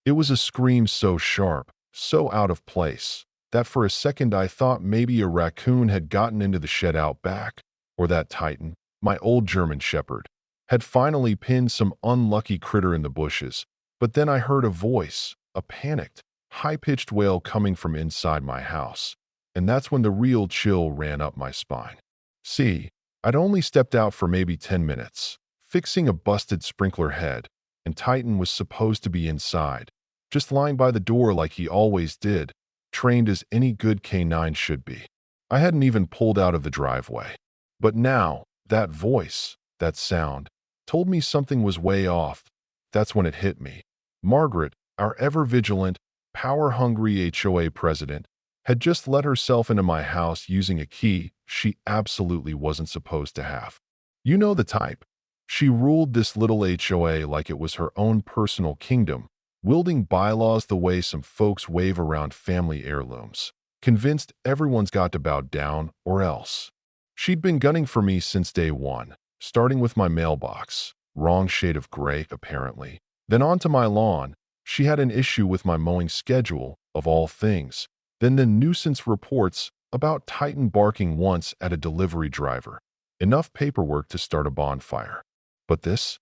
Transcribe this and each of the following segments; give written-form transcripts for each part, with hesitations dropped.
It was a scream so sharp, so out of place, that for a second I thought maybe a raccoon had gotten into the shed out back, or that Titan, my old German shepherd, had finally pinned some unlucky critter in the bushes. But then I heard a voice, a panicked, high-pitched wail coming from inside my house, and that's when the real chill ran up my spine. See, I'd only stepped out for maybe 10 minutes, fixing a busted sprinkler head, and Titan was supposed to be inside, just lying by the door like he always did, trained as any good K-9 should be. I hadn't even pulled out of the driveway. But now, that voice, that sound, told me something was way off. That's when it hit me. Margaret, our ever-vigilant, power-hungry HOA president, had just let herself into my house using a key she absolutely wasn't supposed to have. You know the type. She ruled this little HOA like it was her own personal kingdom, wielding bylaws the way some folks wave around family heirlooms, convinced everyone's got to bow down or else. She'd been gunning for me since day one, starting with my mailbox, wrong shade of gray apparently, then onto my lawn. She had an issue with my mowing schedule, of all things, then the nuisance reports about Titan barking once at a delivery driver. Enough paperwork to start a bonfire. But this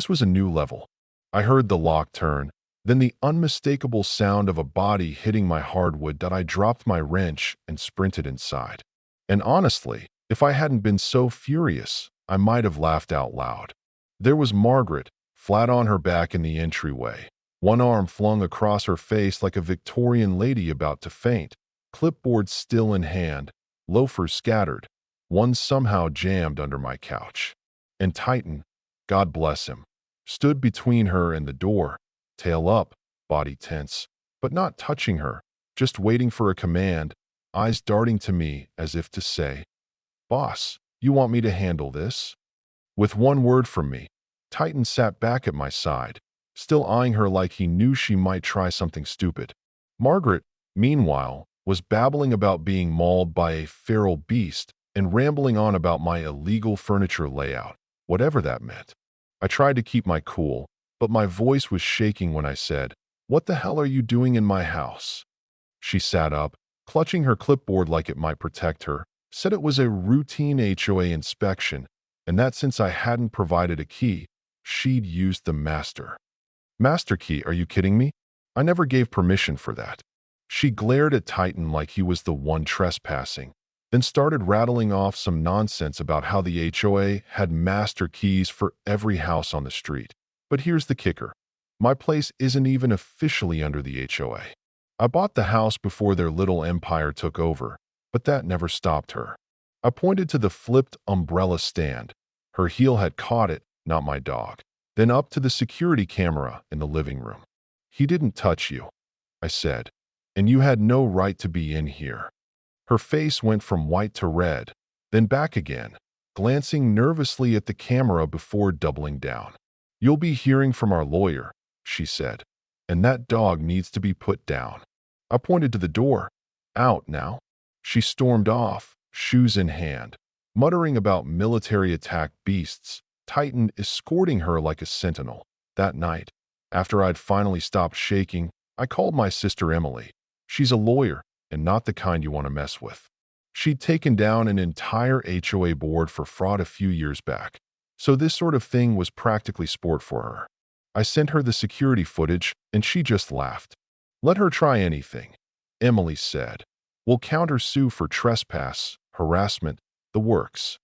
was a new level. I heard the lock turn, then the unmistakable sound of a body hitting my hardwood that I dropped my wrench and sprinted inside. And honestly, if I hadn't been so furious, I might have laughed out loud. There was Margaret, flat on her back in the entryway, one arm flung across her face like a Victorian lady about to faint, clipboard still in hand, loafers scattered, one somehow jammed under my couch. And Titan, God bless him, stood between her and the door, tail up, body tense, but not touching her, just waiting for a command, eyes darting to me as if to say, "Boss, you want me to handle this?" With one word from me, Titan sat back at my side, still eyeing her like he knew she might try something stupid. Margaret, meanwhile, was babbling about being mauled by a feral beast and rambling on about my illegal furniture layout, whatever that meant. I tried to keep my cool, but my voice was shaking when I said, "What the hell are you doing in my house?" She sat up, clutching her clipboard like it might protect her, said it was a routine HOA inspection, and that since I hadn't provided a key, she'd used the master. Master key, are you kidding me? I never gave permission for that. She glared at Titan like he was the one trespassing, then started rattling off some nonsense about how the HOA had master keys for every house on the street. But here's the kicker. My place isn't even officially under the HOA. I bought the house before their little empire took over, but that never stopped her. I pointed to the flipped umbrella stand. Her heel had caught it, not my dog. Then up to the security camera in the living room. "He didn't touch you," I said, "and you had no right to be in here." Her face went from white to red, then back again, glancing nervously at the camera before doubling down. "You'll be hearing from our lawyer," she said, "and that dog needs to be put down." I pointed to the door. "Out now." She stormed off, shoes in hand, muttering about military-attacked beasts, Titan escorting her like a sentinel. That night, after I'd finally stopped shaking, I called my sister Emily. She's a lawyer, and not the kind you want to mess with. She'd taken down an entire HOA board for fraud a few years back, so this sort of thing was practically sport for her. I sent her the security footage, and she just laughed. "Let her try anything," Emily said. "We'll counter-sue for trespass, harassment, the works."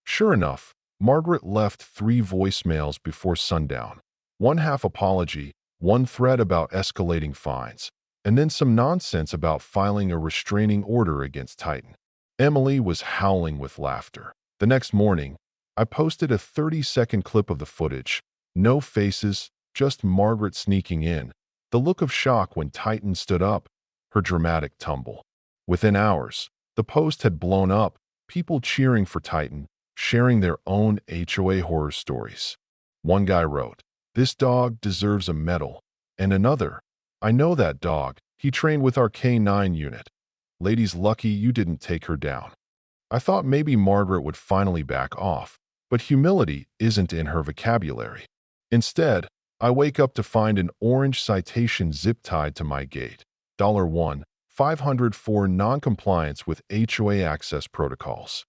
Sure enough, Margaret left 3 voicemails before sundown. One half apology, one thread about escalating fines, and then some nonsense about filing a restraining order against Titan. Emily was howling with laughter. The next morning, I posted a 30-second clip of the footage. No faces, just Margaret sneaking in. The look of shock when Titan stood up, her dramatic tumble. Within hours, the post had blown up, people cheering for Titan, sharing their own HOA horror stories. One guy wrote, "This dog deserves a medal," and another, "I know that dog, he trained with our K-9 unit. Lady's lucky you didn't take her down." I thought maybe Margaret would finally back off, but humility isn't in her vocabulary. Instead, I wake up to find an orange citation zip-tied to my gate. $1, 500 for non-compliance with HOA access protocols.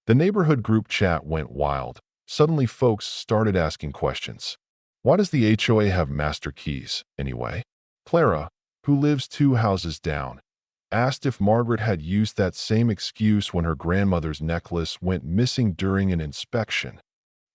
The neighborhood group chat went wild. Suddenly folks started asking questions. Why does the HOA have master keys, anyway? Clara, who lives 2 houses down, asked if Margaret had used that same excuse when her grandmother's necklace went missing during an inspection.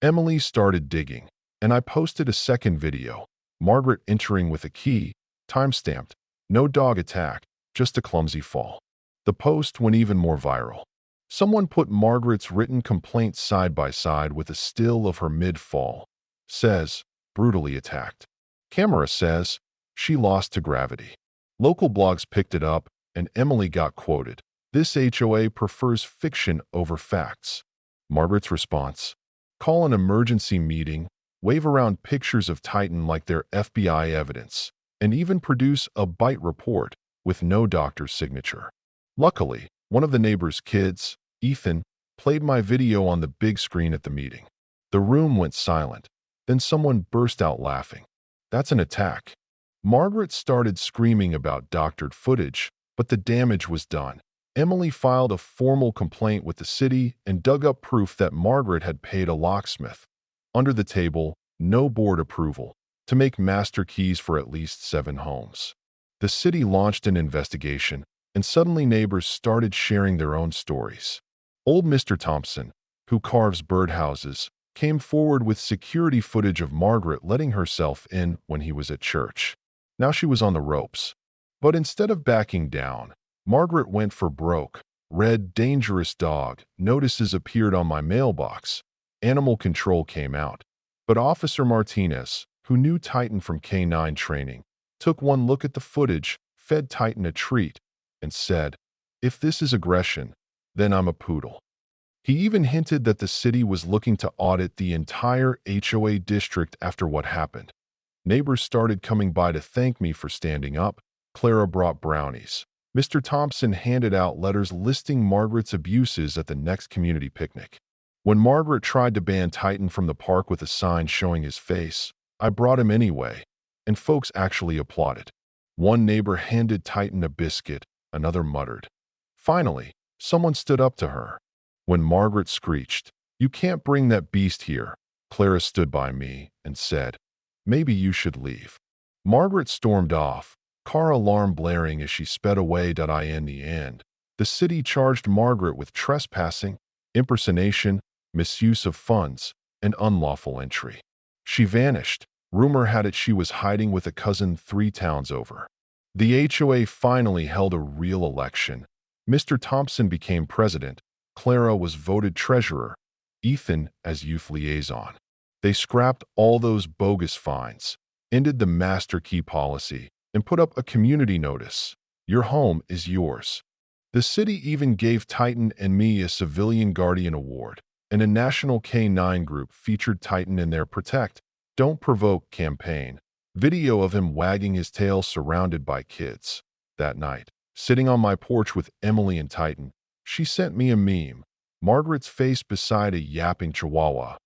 Emily started digging, and I posted a second video. Margaret entering with a key, time-stamped, no dog attack, just a clumsy fall. The post went even more viral. Someone put Margaret's written complaint side by side with a still of her mid-fall. Says, brutally attacked. Camera says, she lost to gravity. Local blogs picked it up, and Emily got quoted. This HOA prefers fiction over facts. Margaret's response, call an emergency meeting, wave around pictures of Titan like they're FBI evidence, and even produce a bite report with no doctor's signature. Luckily, one of the neighbor's kids, Ethan, played my video on the big screen at the meeting. The room went silent. Then someone burst out laughing. That's an attack. Margaret started screaming about doctored footage, but the damage was done. Emily filed a formal complaint with the city and dug up proof that Margaret had paid a locksmith. Under the table, no board approval, to make master keys for at least 7 homes. The city launched an investigation, and suddenly neighbors started sharing their own stories. Old Mr. Thompson, who carves birdhouses, came forward with security footage of Margaret letting herself in when he was at church. Now she was on the ropes. But instead of backing down, Margaret went for broke. Red, dangerous dog notices appeared on my mailbox. Animal control came out. But Officer Martinez, who knew Titan from K-9 training, took one look at the footage, fed Titan a treat, and said, if this is aggression, then I'm a poodle. He even hinted that the city was looking to audit the entire HOA district after what happened. Neighbors started coming by to thank me for standing up. Clara brought brownies. Mr. Thompson handed out letters listing Margaret's abuses at the next community picnic. When Margaret tried to ban Titan from the park with a sign showing his face, I brought him anyway, and folks actually applauded. One neighbor handed Titan a biscuit, another muttered. Finally, someone stood up to her. When Margaret screeched, you can't bring that beast here, Clara stood by me and said, maybe you should leave. Margaret stormed off, car alarm blaring as she sped away. In the end, the city charged Margaret with trespassing, impersonation, misuse of funds, and unlawful entry. She vanished. Rumor had it she was hiding with a cousin 3 towns over. The HOA finally held a real election. Mr. Thompson became president. Clara was voted treasurer. Ethan as youth liaison. They scrapped all those bogus fines, ended the master key policy, and put up a community notice. Your home is yours. The city even gave Titan and me a Civilian Guardian Award, and a national K-9 group featured Titan in their Protect, Don't Provoke campaign. Video of him wagging his tail surrounded by kids. That night, sitting on my porch with Emily and Titan, she sent me a meme. Margaret's face beside a yapping chihuahua.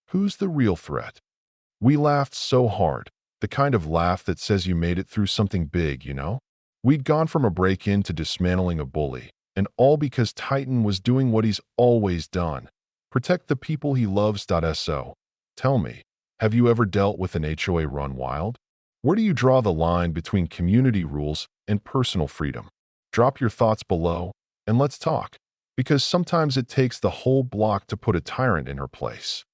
Who's the real threat? We laughed so hard, the kind of laugh that says you made it through something big, you know? We'd gone from a break-in to dismantling a bully, and all because Titan was doing what he's always done. Protect the people he loves. So, tell me, have you ever dealt with an HOA run wild? Where do you draw the line between community rules and personal freedom? Drop your thoughts below, and let's talk, because sometimes it takes the whole block to put a tyrant in her place.